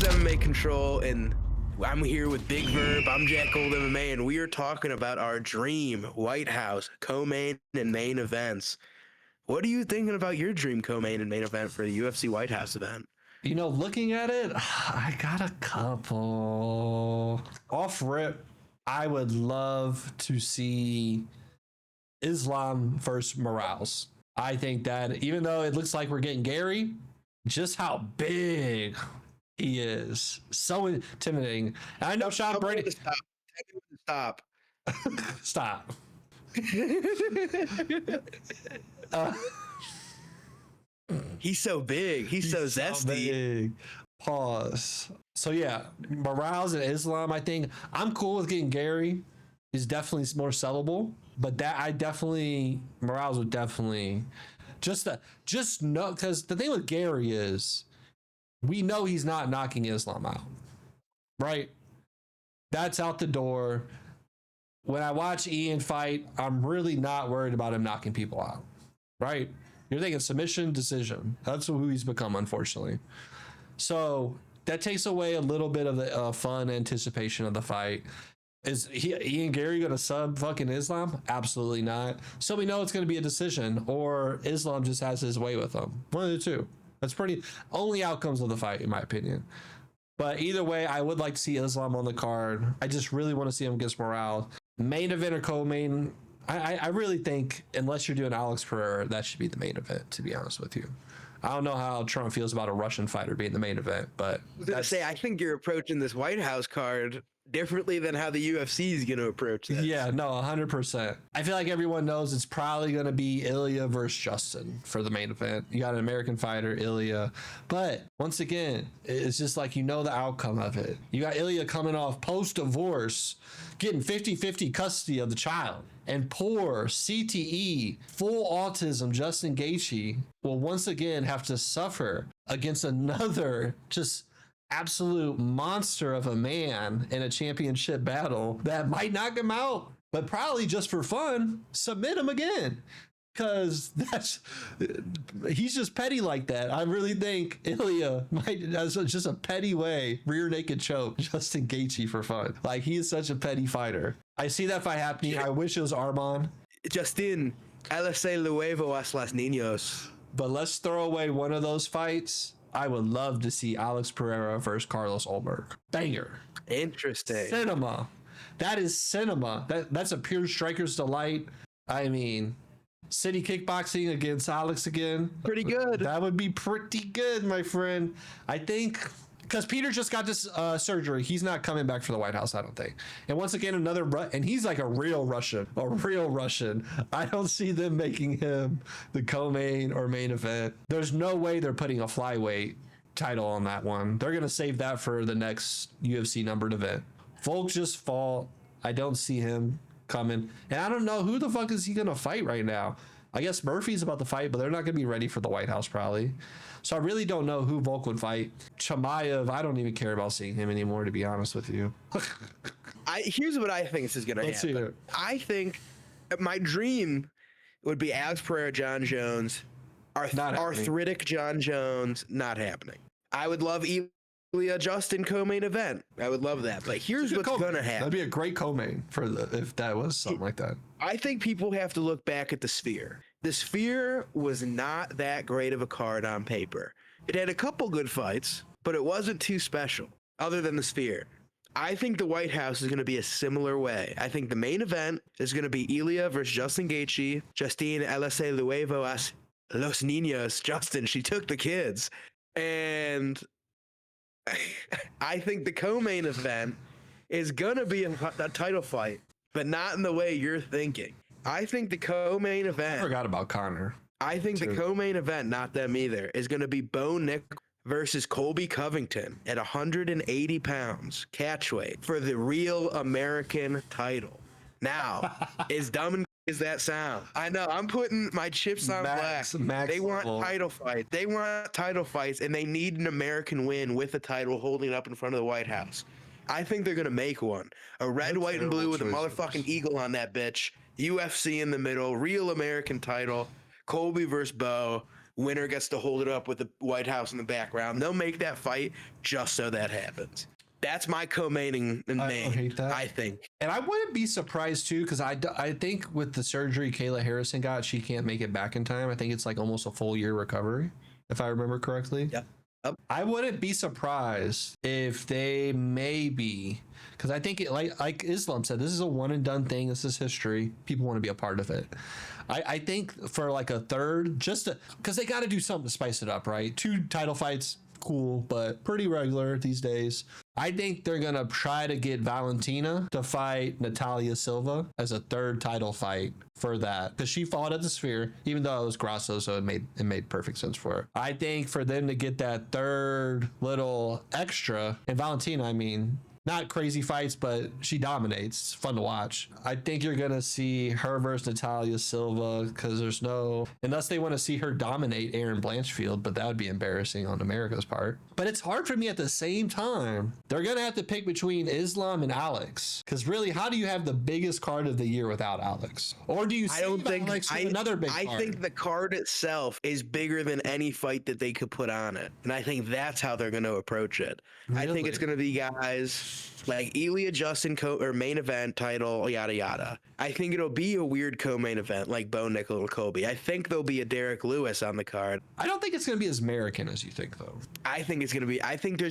MMA Control, and I'm here with Big Verb. I'm Jack Gold MMA, and we are talking about our dream White House co-main and main events. What are you thinking about your dream co-main and main event for the UFC White House event? You know, looking at it, I got a couple. Off rip, I would love to see Islam versus Morales. I think that even though it looks like we're getting Gary, just how big he is. So intimidating. And I know Sean Brady. Stop. Stop. He's so big. He's so zesty. Big. Pause. So yeah, Morales and Islam, I think I'm cool with getting Gary. He's definitely more sellable, but Morales would definitely just know, because the thing with Gary is we know he's not knocking Islam out, right? That's out the door. When I watch Ian fight, I'm really not worried about him knocking people out, right? You're thinking submission, decision. That's who he's become, unfortunately. So that takes away a little bit of the fun anticipation of the fight. Is Ian Gary going to sub fucking Islam? Absolutely not. So we know it's going to be a decision, or Islam just has his way with him. One of the two. That's pretty only outcomes of the fight, in my opinion. But either way, I would like to see Islam on the card. I just really want to see him against Morales. Main event or co-main, I really think, unless you're doing Alex Pereira, that should be the main event, to be honest with you. I don't know how Trump feels about a Russian fighter being the main event, but I think you're approaching this White House card differently than how the UFC is going to approach this. Yeah, no, 100%. I feel like everyone knows it's probably going to be Ilya versus Justin for the main event. You got an American fighter, Ilya. But once again, it's just like, you know the outcome of it. You got Ilya coming off post-divorce, getting 50-50 custody of the child. And poor CTE, full autism Justin Gaethje will once again have to suffer against another just absolute monster of a man in a championship battle that might knock him out, but probably just for fun, submit him again. Because he's just petty like that. I really think Ilya might, as just a petty way, rear naked choke Justin Gaethje for fun. Like, he is such a petty fighter. I see that fight happening. I wish it was Arman. Justin, LSA luego a las niños. But let's throw away one of those fights. I would love to see Alex Pereira versus Carlos Ulberg. Banger. Interesting. Cinema. That is cinema. That's a pure striker's delight. I mean, city kickboxing against Alex again. Pretty good. That would be pretty good, my friend. I think, because Peter just got this surgery. He's not coming back for the White House, I don't think. And once again, and he's like a real Russian. I don't see them making him the co-main or main event. There's no way they're putting a flyweight title on that one. They're going to save that for the next UFC numbered event. Volk just fought. I don't see him coming. And I don't know who the fuck is he going to fight right now. I guess Murphy's about to fight, but they're not going to be ready for the White House probably. So I really don't know who Volk would fight. Chimaev, I don't even care about seeing him anymore, to be honest with you. Here's what I think is going to happen. I think my dream would be Alex Pereira, John Jones, arthritic John Jones. Not happening. I would love Ilya Justin co-main event. I would love that. But here's what's going to happen. That'd be a great co-main if that was something like that. I think people have to look back at the Sphere. The Sphere was not that great of a card on paper. It had a couple good fights, but it wasn't too special, other than the Sphere. I think the White House is going to be a similar way. I think the main event is going to be Ilya versus Justin Gaethje. Justine LSA luego a los niños. Justin, she took the kids. And I think the co-main event is going to be a title fight, but not in the way you're thinking. I think the co-main event... I forgot about Connor. I think the co-main event, not them either, is going to be Bo Nick versus Colby Covington at 180 pounds catch weight for the real American title. Now, as dumb as that sound, I know, I'm putting my chips on black. They want title fights. They want title fights, and they need an American win with a title holding up in front of the White House. I think they're going to make one. A red, white, and blue with a motherfucking eagle on that bitch. UFC in the middle, real American title, Colby versus Bo. Winner gets to hold it up with the White House in the background. They'll make that fight just so that happens. That's my co-maining in I Maine, don't hate that. I think. And I wouldn't be surprised too, because I think with the surgery Kayla Harrison got, she can't make it back in time. I think it's like almost a full year recovery, if I remember correctly. Yep. I wouldn't be surprised if they maybe, because I think it like Islam said, this is a one and done thing. This is history. People want to be a part of it. I think for like a third, just because they got to do something to spice it up, right? 2 title fights, cool, but pretty regular these days. I think they're gonna try to get Valentina to fight Natalia Silva as a third title fight for that, because she fought at the Sphere, even though it was Grasso, so it made perfect sense for her. I think for them to get that third little extra, and Valentina, I mean, not crazy fights, but she dominates. It's fun to watch. I think you're going to see her versus Natalia Silva, because there's no, unless they want to see her dominate Erin Blanchfield, but that would be embarrassing on America's part. But it's hard for me at the same time. They're going to have to pick between Islam and Alex, because really, how do you have the biggest card of the year without Alex? Or do you I don't think Alex with another big card? I think the card itself is bigger than any fight that they could put on it. And I think that's how they're going to approach it. I think it's going to be guys like Elia Justin or main event title, yada yada. I think it'll be a weird co-main event like Bo Nickel or Kobe. I think there'll be a Derek Lewis on the card. I don't think it's going to be as American as you think, though. I think there's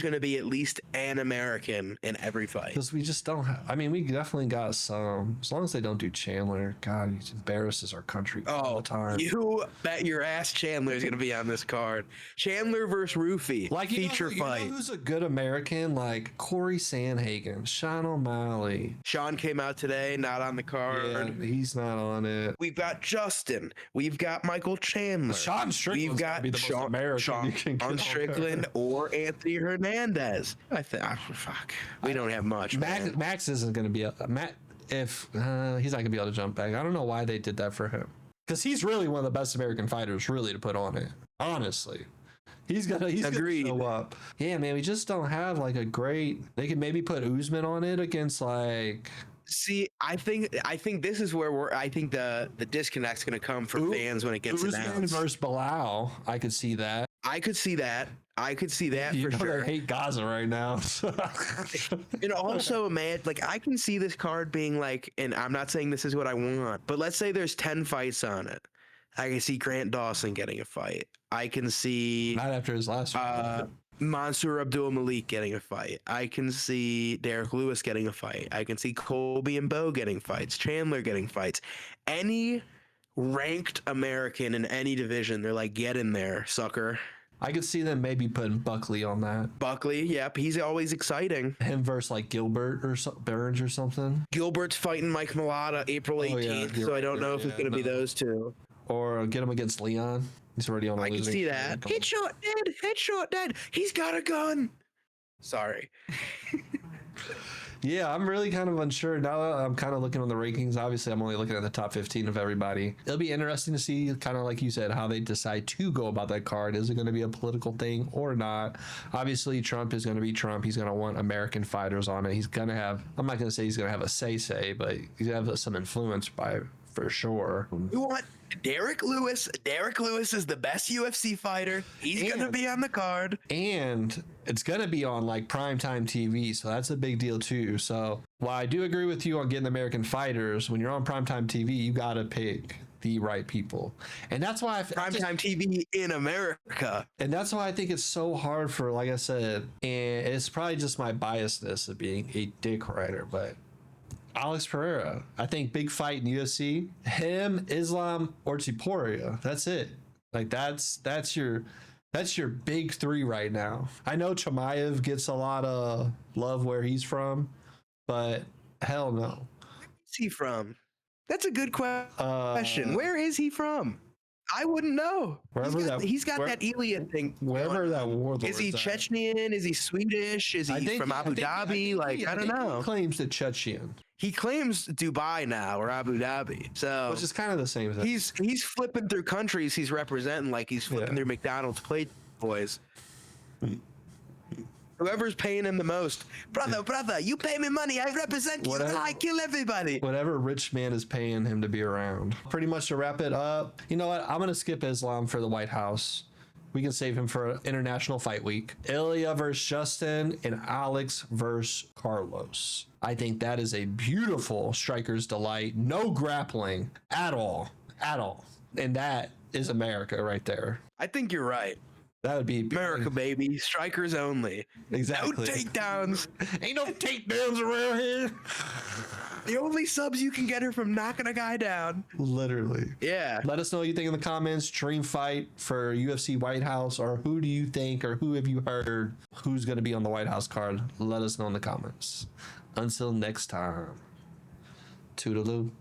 going to be at least an American in every fight. Because we just don't have, I mean, we definitely got some, as long as they don't do Chandler. God, he embarrasses our country all the time. You bet your ass Chandler is going to be on this card. Chandler versus Rufy, like, feature fight. You know who's a good American? Like Corey Sandhagen, Sean O'Malley. Sean came out today, not on the card. Yeah, he's not on it. We've got Justin. We've got Michael Chandler. Sean Strickland. We've got Sean Strickland or Anthony Hernandez. Fuck. We don't have much. Max isn't going to be if he's not going to be able to jump back. I don't know why they did that for him, because he's really one of the best American fighters really to put on it. Honestly. He's gonna show up. Yeah, man, we just don't have like a great. They could maybe put Usman on it against like. See, I think this is where I think the disconnect's gonna come for fans when it gets Usman announced. versus Bilal, I could see that. I could see that You for know sure. They hate Gaza right now. And also, man, like I can see this card being like, and I'm not saying this is what I want, but let's say there's 10 fights on it. I can see Grant Dawson getting a fight. I can see not after his last fight. Mansour Abdul Malik getting a fight. I can see Derek Lewis getting a fight. I can see Colby and Bo getting fights. Chandler getting fights. Any ranked American in any division, they're like, get in there, sucker. I could see them maybe putting Buckley on that. Buckley, yep, he's always exciting. Him versus like Gilbert or Burns or something. Gilbert's fighting Mike Mulata April 18th, so I don't know if it's going to be those two. Or get him against Leon. He's already on a losing. I can see that. Headshot dead. He's got a gun. Sorry. Yeah, I'm really kind of unsure now that I'm kind of looking on the rankings. Obviously, I'm only looking at the top 15 of everybody. It'll be interesting to see, kind of like you said, how they decide to go about that card. Is it going to be a political thing or not? Obviously, Trump is going to be Trump. He's going to want American fighters on it. He's going to have, I'm not going to say he's going to have a say, but he's going to have some influence by for sure. We want Derek Lewis. Derek Lewis is the best UFC fighter. He's going to be on the card. And it's going to be on like primetime TV. So that's a big deal too. So while I do agree with you on getting American fighters, when you're on primetime TV, you got to pick the right people. And that's why primetime TV in America. And that's why I think it's so hard for, like I said, and it's probably just my biasness of being a dick writer, but Alex Pereira, I think big fight in UFC, him, Islam, or Topuria. That's it. Like that's your big three right now. I know Chimaev gets a lot of love where he's from, but hell no. Where's he from? That's a good question. Where is he from? I wouldn't know. He's got that alien thing. Wherever that warlord is. He Chechnyan? Is he Swedish? Is he from Abu Dhabi? I don't know. He claims to Chechen. He claims Dubai now or Abu Dhabi. So which is kind of the same thing. He's flipping through countries he's representing like he's flipping through McDonald's plate boys. Whoever's paying him the most, brother, you pay me money, I represent you, Whatever. I kill everybody. Whatever rich man is paying him to be around. Pretty much to wrap it up, you know what? I'm going to skip Islam for the White House. We can save him for International Fight Week. Ilya versus Justin and Alex versus Carlos. I think that is a beautiful striker's delight. No grappling at all. At all. And that is America right there. I think you're right. That would be America, baby. Strikers only. Exactly. No takedowns. Ain't no takedowns around here. The only subs you can get are from knocking a guy down. Literally. Yeah. Let us know what you think in the comments. Dream fight for UFC White House, or who do you think, or who have you heard who's going to be on the White House card? Let us know in the comments. Until next time. Toodaloo.